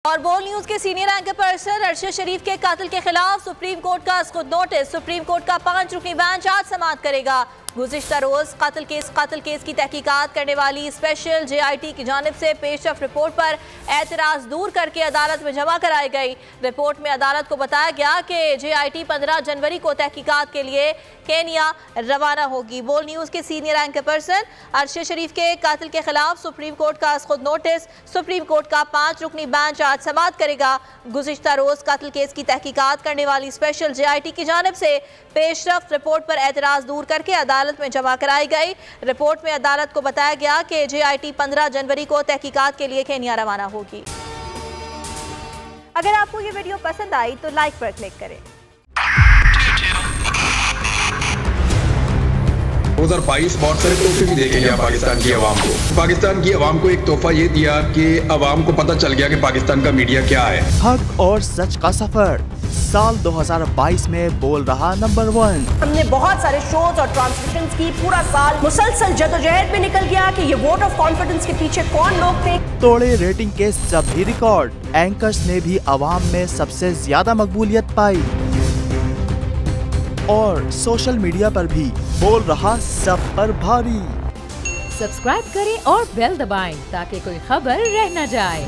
और बोल न्यूज के सीनियर एंकर पर्सन अरशद शरीफ के कातिल के खिलाफ सुप्रीम कोर्ट का खुद नोटिस। सुप्रीम कोर्ट का 5 रुकनी बेंच आज समाअत करेगा। गुज़िश्ता रोज कातिल केस की तहकीकात करने वाली स्पेशल JIT की जानिब से पेशरफ रिपोर्ट पर एतराज दूर करके अदालत में जमा कराई गई। रिपोर्ट में अदालत को बताया गया कि JIT 15 जनवरी को तहकीकात के लिए केन्या रवाना होगी। बोल न्यूज के सीनियर एंकर पर्सन अरशद शरीफ के कातिल के खिलाफ सुप्रीम कोर्ट का खुद नोटिस। सुप्रीम कोर्ट का 5 रुकनी बेंच आज समाअत करेगा। गुज़िश्ता रोज कातिल केस की तहकीकात करने वाली स्पेशल JIT की जानिब से पेशरफ रिपोर्ट पर एतराज दूर करके अदालत में जमा कराई गई। रिपोर्ट में अदालत को बताया गया कि JIT 15 जनवरी को तहकीकात के लिए केन्या रवाना होगी। अगर आपको ये वीडियो पसंद आई तो लाइक पर क्लिक करें। 2022 बहुत सारे तोहफे भी देके गया पाकिस्तान की आवाम को। पाकिस्तान की आवाम को एक तोहफा ये दिया कि आवाम को पता चल गया कि पाकिस्तान का मीडिया क्या है। हक और सच का सफर साल 2022 में बोल रहा नंबर 1। हमने बहुत सारे शोज और ट्रांसमिशंस की, पूरा साल मुसलसल जदोजहद में निकल गया कि ये वोट ऑफ कॉन्फिडेंस के पीछे कौन लोग थे। तोड़े रेटिंग के सभी रिकॉर्ड। एंकर्स ने भी आवाम में सबसे ज्यादा मकबूलियत पाई और सोशल मीडिया पर भी बोल रहा सब पर भारी। सब्सक्राइब करें और बेल दबाएं ताकि कोई खबर रह न जाए।